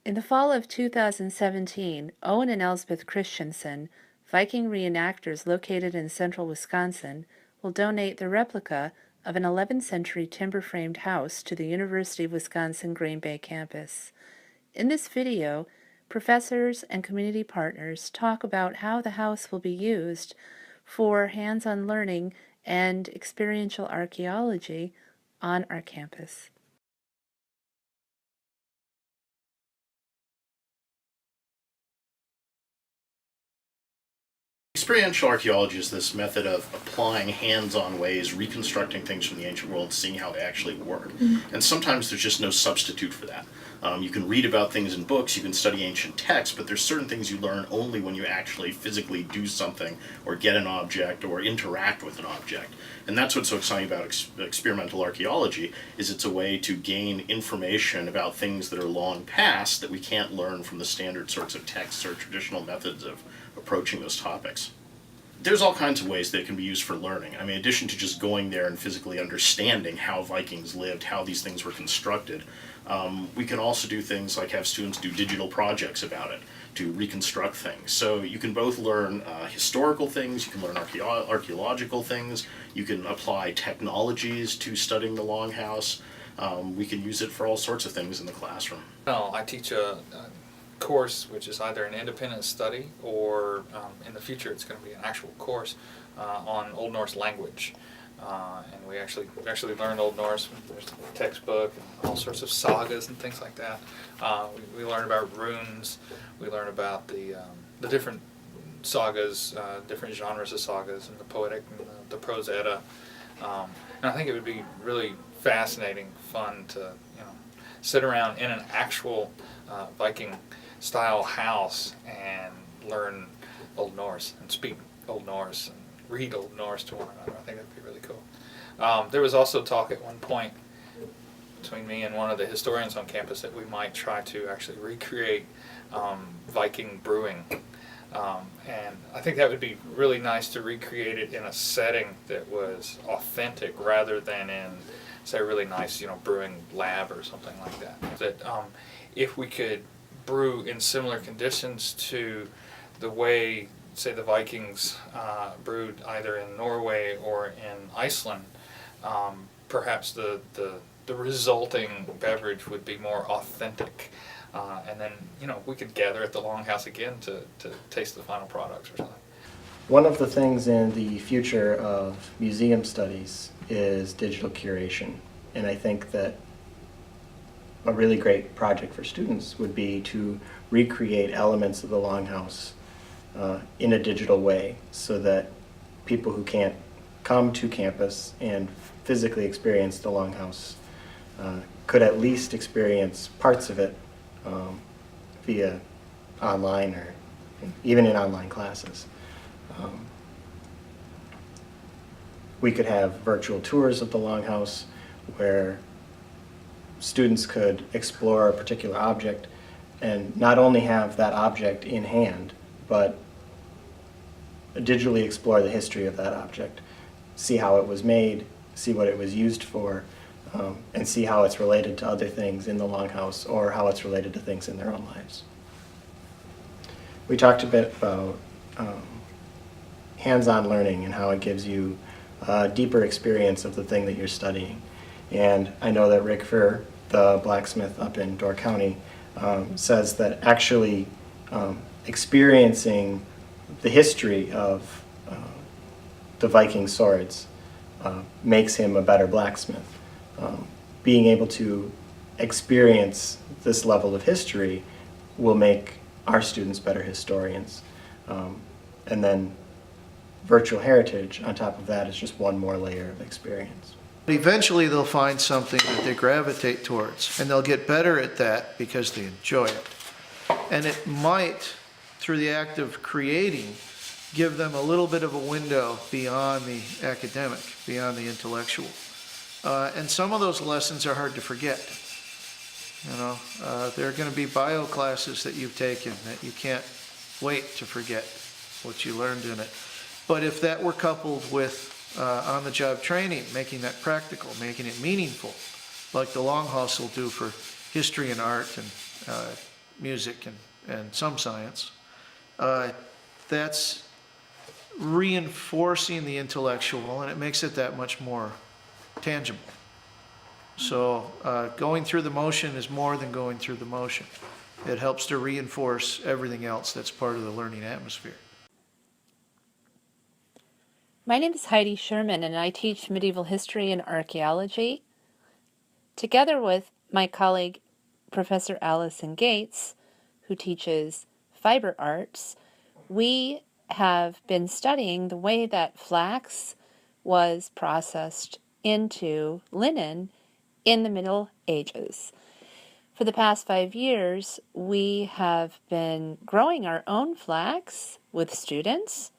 In the fall of 2017, Owen and Elsbeth Christensen, Viking reenactors located in central Wisconsin, will donate the replica of an 11th century timber-framed house to the University of Wisconsin Green Bay campus. In this video, professors and community partners talk about how the house will be used for hands-on learning and experiential archaeology on our campus. Experiential archaeology is this method of applying hands-on ways, reconstructing things from the ancient world, seeing how they actually work. And sometimes there's just no substitute for that. You can read about things in books, you can study ancient texts, but there's certain things you learn only when you actually physically do something or get an object or interact with an object. And that's what's so exciting about experimental archaeology, is it's a way to gain information about things that are long past that we can't learn from the standard sorts of texts or traditional methods of approaching those topics. There's all kinds of ways that it can be used for learning. I mean, in addition to just going there and physically understanding how Vikings lived, how these things were constructed, we can also do things like have students do digital projects about it to reconstruct things. So you can both learn historical things, you can learn archaeological things, you can apply technologies to studying the Longhouse. We can use it for all sorts of things in the classroom. Well, I teach a course which is either an independent study or in the future it's going to be an actual course on Old Norse language. And we actually learned Old Norse. There's a textbook and all sorts of sagas and things like that. We learn about runes. We learn about the different sagas, different genres of sagas, and the poetic and the prose edda. And I think it would be really fascinating, fun to sit around in an actual Viking style house and learn Old Norse and speak Old Norse and read Old Norse to one another. I think that'd be really cool. There was also talk at one point between me and one of the historians on campus that we might try to actually recreate Viking brewing. And I think that would be really nice to recreate it in a setting that was authentic rather than in, say, a really nice, brewing lab or something like that. That if we could brew in similar conditions to the way, say, the Vikings brewed either in Norway or in Iceland, perhaps the resulting beverage would be more authentic. And then, we could gather at the Longhouse again to taste the final products or something. One of the things in the future of museum studies is digital curation. And I think that a really great project for students would be to recreate elements of the Longhouse in a digital way so that people who can't come to campus and physically experience the Longhouse could at least experience parts of it via online or even in online classes. We could have virtual tours of the Longhouse where students could explore a particular object and not only have that object in hand, but digitally explore the history of that object, see how it was made, see what it was used for, and see how it's related to other things in the Longhouse or how it's related to things in their own lives. We talked a bit about hands-on learning and how it gives you a deeper experience of the thing that you're studying. And I know that Rick Furr, the blacksmith up in Door County, says that actually experiencing the history of the Viking swords makes him a better blacksmith. Being able to experience this level of history will make our students better historians. And then virtual heritage on top of that is just one more layer of experience. Eventually they'll find something that they gravitate towards, and they'll get better at that because they enjoy it. And it might, through the act of creating, give them a little bit of a window beyond the academic, beyond the intellectual. And some of those lessons are hard to forget. There are going to be bio classes that you've taken that you can't wait to forget what you learned in it. But if that were coupled with on-the-job training, making that practical, making it meaningful, like the Longhouse will do for history and art and music and some science, that's reinforcing the intellectual, and it makes it that much more tangible. So going through the motion is more than going through the motion. It helps to reinforce everything else that's part of the learning atmosphere. My name is Heidi Sherman, and I teach medieval history and archaeology. Together with my colleague, Professor Allison Gates, who teaches fiber arts, we have been studying the way that flax was processed into linen in the Middle Ages. For the past 5 years, we have been growing our own flax with students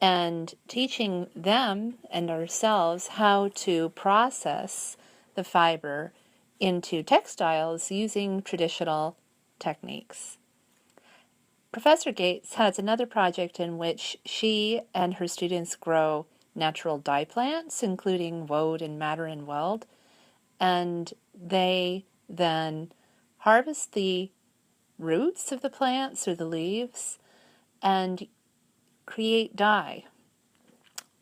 and teaching them and ourselves how to process the fiber into textiles using traditional techniques. Professor Gates has another project in which she and her students grow natural dye plants, including woad and madder and weld, and they then harvest the roots of the plants or the leaves and create dye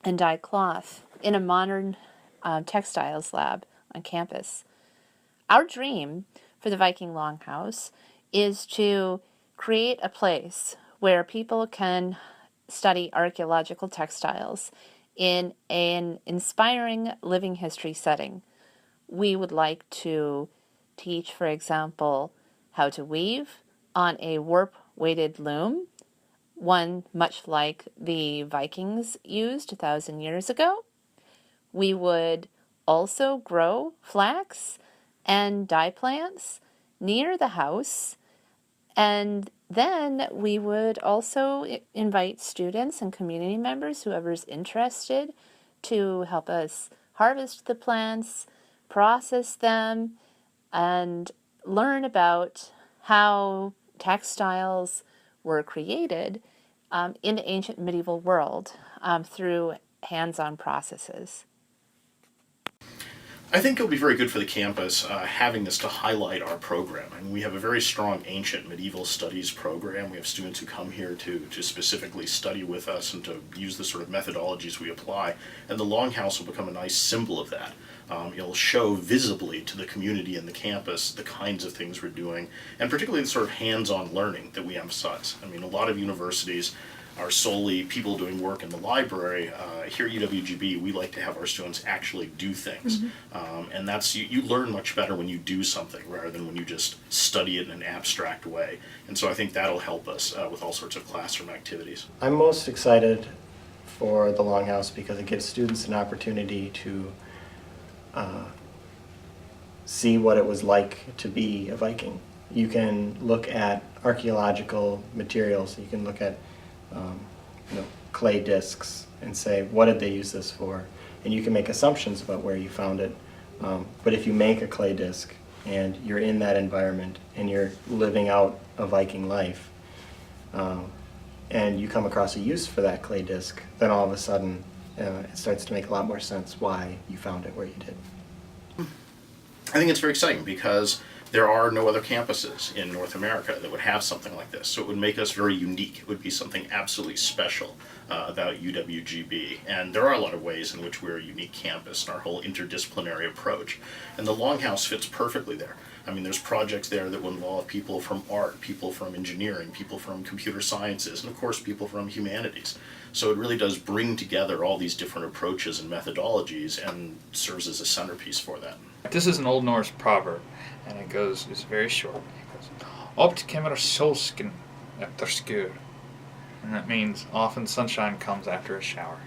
and dye cloth in a modern textiles lab on campus. Our dream for the Viking Longhouse is to create a place where people can study archaeological textiles in an inspiring living history setting. We would like to teach, for example, how to weave on a warp-weighted loom, one much like the Vikings used 1,000 years ago. We would also grow flax and dye plants near the house, and then we would also invite students and community members, whoever's interested, to help us harvest the plants, process them, and learn about how textiles were created in the ancient medieval world through hands-on processes. I think it'll be very good for the campus having this to highlight our program. I mean, we have a very strong ancient medieval studies program. We have students who come here to specifically study with us and to use the sort of methodologies we apply. And the Longhouse will become a nice symbol of that. It'll show visibly to the community and the campus the kinds of things we're doing, and particularly the sort of hands-on learning that we emphasize. I mean, a lot of universities are solely people doing work in the library. Here at UWGB, we like to have our students actually do things. And that's, you learn much better when you do something rather than when you just study it in an abstract way. And so I think that'll help us with all sorts of classroom activities. I'm most excited for the Longhouse because it gives students an opportunity to see what it was like to be a Viking. You can look at archaeological materials, you can look at clay discs and say, what did they use this for? And you can make assumptions about where you found it. But if you make a clay disc and you're in that environment and you're living out a Viking life, and you come across a use for that clay disc, then all of a sudden it starts to make a lot more sense why you found it where you did. I think it's very exciting because there are no other campuses in North America that would have something like this. So it would make us very unique. It would be something absolutely special about UWGB. And there are a lot of ways in which we're a unique campus and our whole interdisciplinary approach. And the Longhouse fits perfectly there. I mean, there's projects there that will involve people from art, people from engineering, people from computer sciences, and of course people from humanities. So it really does bring together all these different approaches and methodologies and serves as a centerpiece for that. This is an Old Norse proverb, and it's very short. It goes, Oft kemur solskin efter skur. And that means often sunshine comes after a shower.